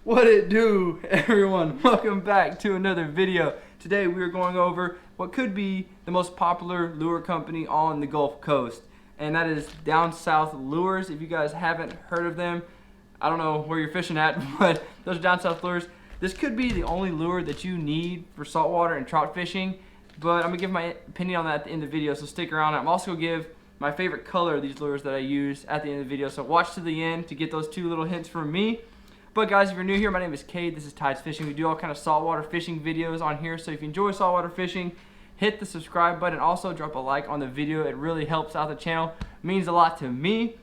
What it do, everyone? Welcome back to another video. Today we are going over what could be the most popular lure company on the Gulf Coast, and that is Down South Lures. If you guys haven't heard of them, I don't know where you're fishing at, but those are Down South Lures. This could be the only lure that you need for saltwater and trout fishing, but I'm gonna give my opinion on that at the end of the video, so stick around. I'm also gonna give my favorite color of these lures that I use at the end of the video, so watch to the end to get those two little hints from me. But guys, if you're new here, my name is Cade. This is Tides Fishing. We do all kind of saltwater fishing videos on here. So if you enjoy saltwater fishing, hit the subscribe button. Also drop a like on the video. It really helps out the channel. It means a lot to me.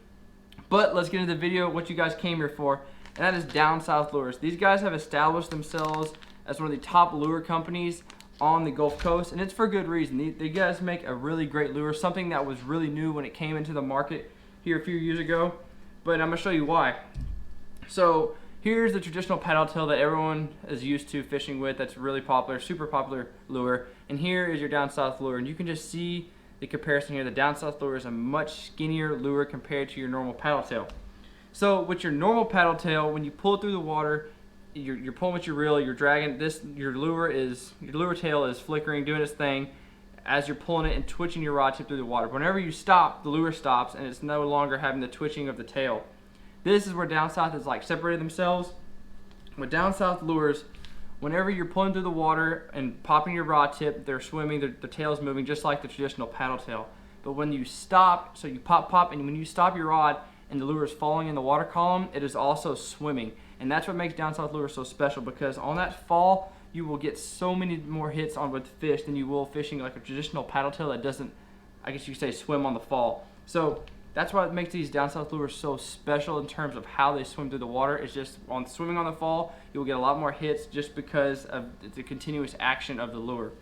But let's get into the video, what you guys came here for. And that is Down South Lures. These guys have established themselves as one of the top lure companies on the Gulf Coast. And it's for good reason. They guys make a really great lure. Something that was really new when it came into the market here a few years ago. But I'm going to show you why. So here's the traditional paddle tail that everyone is used to fishing with. That's really popular, super popular lure. And here is your Down South lure. And you can just see the comparison here. The Down South lure is a much skinnier lure compared to your normal paddle tail. So with your normal paddle tail, when you pull it through the water, you're pulling with your reel, you're dragging this. Your lure tail is flickering, doing its thing as you're pulling it and twitching your rod tip through the water. Whenever you stop, the lure stops, and it's no longer having the twitching of the tail. This is where Down South has like separated themselves. With Down South lures, whenever you're pulling through the water and popping your rod tip, they're swimming, the tail's moving just like the traditional paddle tail. But when you stop, so you pop, and when you stop your rod and the lure is falling in the water column, it is also swimming. And that's what makes Down South lures so special, because on that fall, you will get so many more hits on with fish than you will fishing like a traditional paddle tail that doesn't, I guess you could say, swim on the fall. So that's what makes these Down South lures so special in terms of how they swim through the water. It's just on swimming on the fall, you'll get a lot more hits just because of the continuous action of the lure.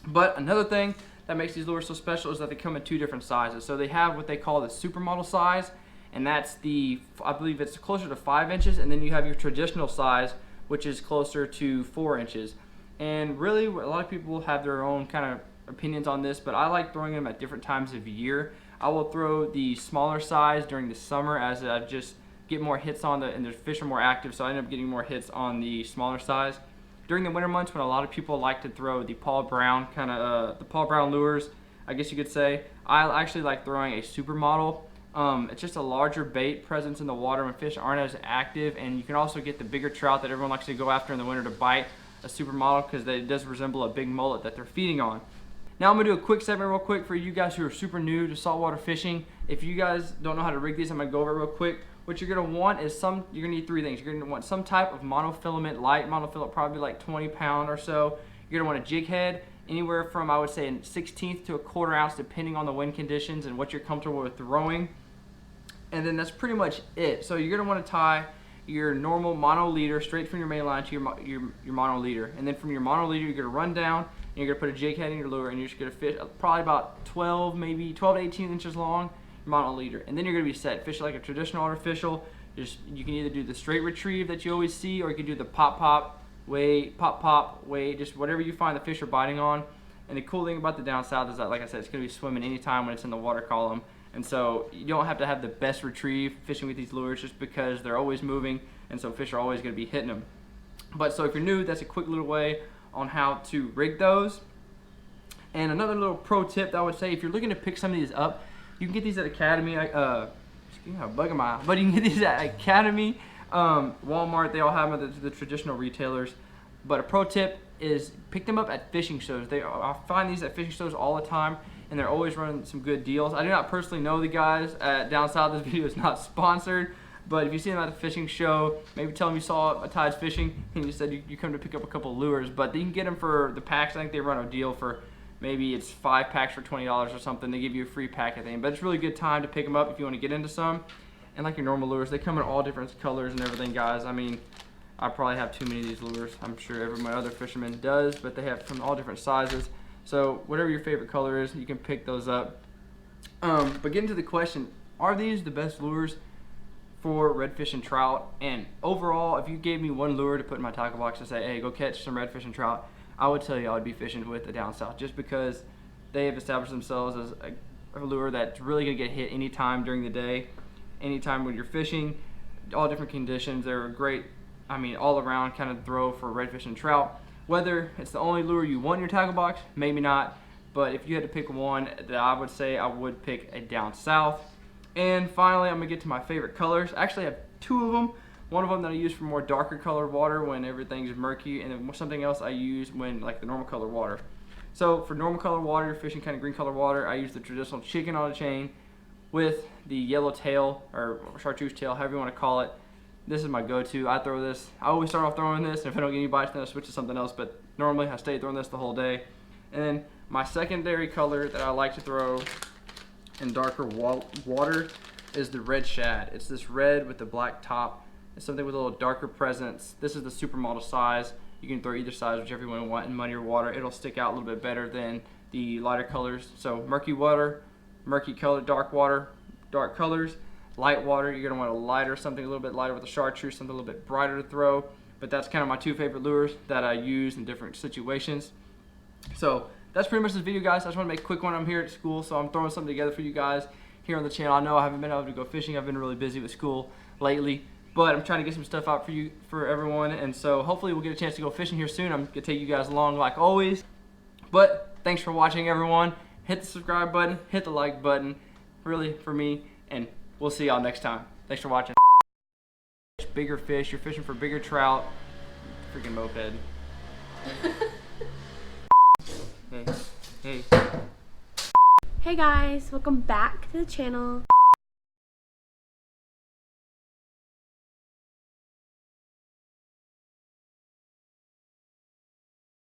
But another thing that makes these lures so special is that they come in two different sizes. So they have what they call the supermodel size, and that's I believe it's closer to 5 inches, and then you have your traditional size, which is closer to 4 inches. And really, a lot of people have their own kind of opinions on this, but I like throwing them at different times of year. I will throw the smaller size during the summer as I just get more hits on and the fish are more active, so I end up getting more hits on the smaller size. During the winter months, when a lot of people like to throw the Paul Brown the Paul Brown lures, I guess you could say, I actually like throwing a supermodel. It's just a larger bait presence in the water when fish aren't as active, and you can also get the bigger trout that everyone likes to go after in the winter to bite a supermodel, because it does resemble a big mullet that they're feeding on. Now I'm going to do a quick segment real quick for you guys who are super new to saltwater fishing. If you guys don't know how to rig these, I'm going to go over it real quick. What you're going to want is you're going to need 3 things. You're going to want some type of monofilament, light monofilament, probably like 20 pound or so. You're going to want a jig head, anywhere from, I would say, a 1/16 to a 1/4 ounce, depending on the wind conditions and what you're comfortable with throwing. And then that's pretty much it. So you're going to want to tie your normal mono leader straight from your main line to your mono leader. And then from your mono leader, you're going to run down, and you're going to put a jig head in your lure, and you're just going to fish probably about 12 to 18 inches long, mono leader. And then you're going to be set. Fish like a traditional artificial. You can either do the straight retrieve that you always see, or you can do the pop, wait, pop, wait, just whatever you find the fish are biting on. And the cool thing about the Down South is that, like I said, it's going to be swimming anytime when it's in the water column. And so you don't have to have the best retrieve fishing with these lures, just because they're always moving, and so fish are always going to be hitting them. But so if you're new, that's a quick little way on how to rig those. And another little pro tip that I would say, if you're looking to pick some of these up, you can get these at Academy. You have a bug in my eye, but you can get these at Academy, Walmart. They all have them at the traditional retailers. But a pro tip is pick them up at fishing shows. I find these at fishing shows all the time, and they're always running some good deals. I do not personally know the guys at Down South. This video is not sponsored. But if you see them at a fishing show, maybe tell them you saw a Tides Fishing and you said you come to pick up a couple lures. But you can get them for the packs. I think they run a deal for maybe it's 5 packs for $20 or something. They give you a free pack, I think. But it's a really good time to pick them up if you want to get into some. And like your normal lures, they come in all different colors and everything, guys. I mean, I probably have too many of these lures. I'm sure every my other fisherman does, but they have from all different sizes. So whatever your favorite color is, you can pick those up. But getting to the question, are these the best lures for redfish and trout? And overall, if you gave me one lure to put in my tackle box to say, hey, go catch some redfish and trout, I would tell you I would be fishing with the Down South, just because they have established themselves as a lure that's really going to get hit anytime during the day, anytime when you're fishing, all different conditions. They're a great I mean, all around kind of throw for redfish and trout. Whether it's the only lure you want in your tackle box, maybe not. But if you had to pick one, that I would say I would pick a down south. And finally, I'm gonna get to my favorite colors. Actually, I have two of them. One of them that I use for more darker colored water when everything's murky, and then something else I use when like the normal color water. So for normal color water, fishing kind of green color water, I use the traditional chicken on a chain with the yellow tail or chartreuse tail, however you want to call it. This is my go-to. I throw this. I always start off throwing this, and if I don't get any bites, then I switch to something else. But normally I stay throwing this the whole day. And then my secondary color that I like to throw in darker water is the red shad. It's this red with the black top. It's something with a little darker presence. This is the supermodel size. You can throw either size, whichever one you want, in muddier water. It'll stick out a little bit better than the lighter colors. So murky water, murky color, dark water, dark colors. Light water, you're gonna want a lighter, something a little bit lighter with a chartreuse, something a little bit brighter to throw. But that's kind of my two favorite lures that I use in different situations. So that's pretty much this video, guys. I just want to make a quick one. I'm here at school, so I'm throwing something together for you guys here on the channel. I know I haven't been able to go fishing. I've been really busy with school lately. But I'm trying to get some stuff out for everyone, and so hopefully we'll get a chance to go fishing here soon. I'm gonna take you guys along like always. But thanks for watching, everyone. Hit the subscribe button, hit the like button, really for me, and we'll see y'all next time. Thanks for watching. Bigger fish, you're fishing for bigger trout. Freaking moped. Hey. Hey guys, welcome back to the channel.